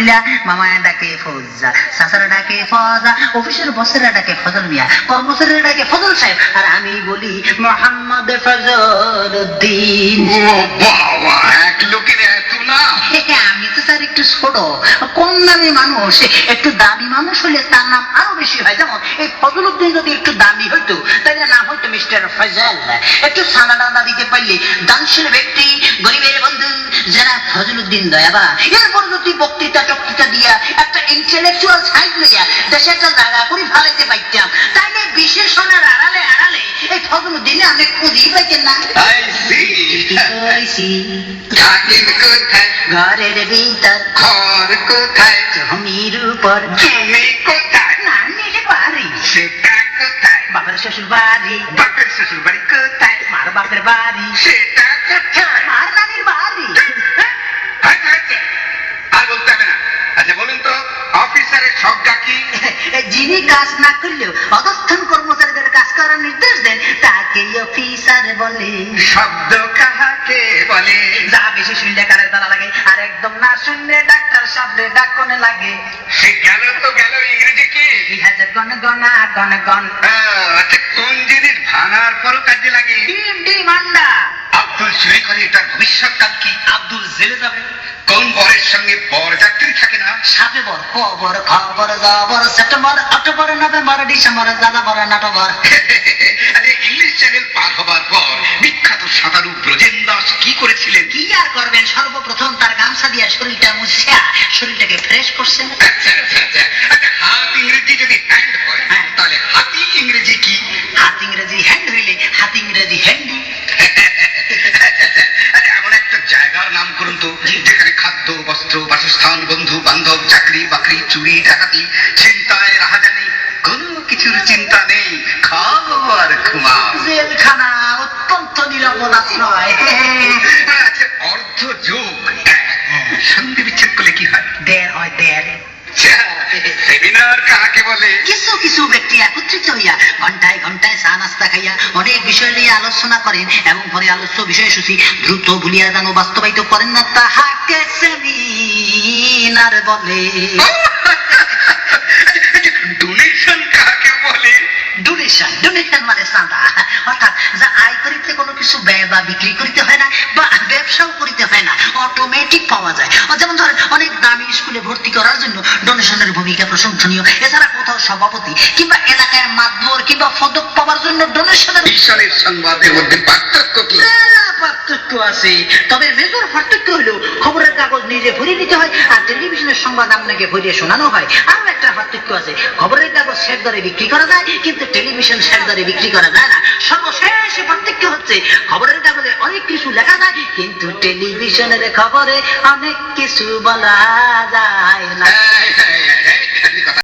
মিলা, মামায় ডাকে ফৌজা, চাচারা ডাকে ফজা, অফিসের বসেরা ডাকে ফজল মিয়া, কর্মচারীরা ডাকে ফজল সাহেব, আর আমি বলি মোহাম্মদ ফজল উদ্দিন। বাবা, এক লোকের এত নাম? আমি তো স্যার একটু ছোট, কম দামি মানুষ। একটু দামি মানুষ হলে তার নাম আরো বেশি হয়। যেমন এই ফজল উদ্দিন যদি একটু দামি হইতো তাহলে নাম হইতো মিস্টার ফজল। একটু সানা ডান্ডা দিতে পারলে দানশীল ব্যক্তি, গরিবের বন্ধু যারা ফজল উদ্দিন দয়াবা। এরপর যদি বক্তৃতা টক্তৃতা দিয়া একটা ইন্টেলেকচুয়াল সাইড লইয়া দেশে একটা জায়গা করে ভালাইতে পারতাম, তাইলে বিশেষণের আড়ালে আড়ালে এই ফজল উদ্দিনে অনেক খুঁজেই পাইতেন না। থাকেন কোথায়? ঘরের ভিতর। ঘর কোথায়? জমির উপর। তুমি কোথায়? নানির বাড়ি। সেটা কোথায়? বাপের শ্বশুর বাড়ি। বাপের শ্বশুর বাড়ি কোথায়? মার বাপের বাড়ি। সেটা কোথায়? মার নানির বাড়ি। আর বলতে হবে না। আচ্ছা বলুন তো, অফিসারের সংজ্ঞা কি? যিনি কাজ না করলেও অধস্থন কর্মচারীদের কাজ করার নির্দেশ দেন তাকেই অফিসার বলে। শব্দ কাহাকে বলে? যা বেশি শুনলে কানের দ্বারা লাগে, আর একদম না শুনলে ডাক্তার সামনে ডাকনে লাগে। সে গেল তো গেল, ইংরেজি কি? ইহাজ গণ গণা গণ গণ। আচ্ছা, কোন জিনিস ভাঙার পরও কাজে লাগে? ডিম ডিম আন্ডা। আব্দুল চুরি করে, এটার ভবিষ্যৎকাল কি? আব্দুল জেলে যাবে। কোন বরের সঙ্গে বর যাত্রী থাকে না? সাপে বর, খবর খবর জবর, September October November December January November. আরে ইংলিশ চ্যানেল পার হবার পর বিখ্যাত সাঁতারু ব্রজেন দাস কি করেছিলেন? কি আর করবেন, সর্বপ্রথম তার গামছা দিয়ে শরীরটা মুছিয়া শরীরটাকে ফ্রেশ করছেন। আচ্ছা, হাত ইংরেজি যদি হ্যান্ড হয়, তাহলে হাতি ইংরেজি কি? হাত ইংরেজি হ্যান্ড হইলে হাত ইংরেজি হ্যান্ডি। এমন একটা জায়গার নাম করুন তো যেখানে খাদ্য, বস্ত্র, বাসস্থান, বন্ধু বান্ধব, চাকরি বাকরি, চুরি ডাকাতি, চিন্তায় রাহাজানি, কোনো কিছুর চিন্তা নেই, খাও আর ঘুমাও। জেলখানা অত্যন্ত নিরাপদ আশ্রয়। আচ্ছা, অর্ধ যোগ সন্ধি বিচ্ছেদ করলে কি হয়? দের হয় দের। সেমিনার কাকে বলে? কিছু কিছু ব্যক্তি একত্রিত হইয়া ঘন্টায় ঘন্টায় চা নাস্তা খাইয়া অনেক বিষয় নিয়ে আলোচনা করেন এবং পরে আলোচ্য বিষয়সূচি দ্রুত ভুলিয়া যেন বাস্তবায়িত করেন না, তাহাকে সেমিনার বলে। ডোনেশন কাকে বলে? ডোনেশন, ডোনেশন মানে চাঁদা। অর্থাৎ যা আয় করিতে কোনো কিছু ব্যয় বা বিক্রি করিতে হয় না বা ব্যবসাও করিতে হয় না, অটোমেটিক পাওয়া যায়। যেমন ধরেন অনেক দামি স্কুলে ভর্তি করার জন্য ডোনেশনের ভূমিকা প্রশংসনীয়। এছাড়া কোথাও সভাপতি কিংবা এলাকায় মাতবর কিংবা পদক পাওয়ার জন্য ডোনেশনের। ঈশ্বরের সংবাদের মধ্যে পার্থক্য কি? পার্থক্য আছে, তবে মেজর পার্থক্য হলো খবরের কাগজ নিজে ভরিয়ে নিতে হয় আর টেলিভিশনের সংবাদ আপনাকে ভরিয়ে শোনানো হয়। আরো একটা পার্থক্য আছে, খবরের কাগজ শেয়ার দরে বিক্রি করা যায় কিন্তু টেলিভিশন শেয়ার দরে বিক্রি করা যায় না। সর্বশেষ পার্থক্য হচ্ছে খবরের কাগজে অনেক কিছু লেখা যায় কিন্তু টেলিভিশনের খবরে অনেক কিছু বলা যায় না।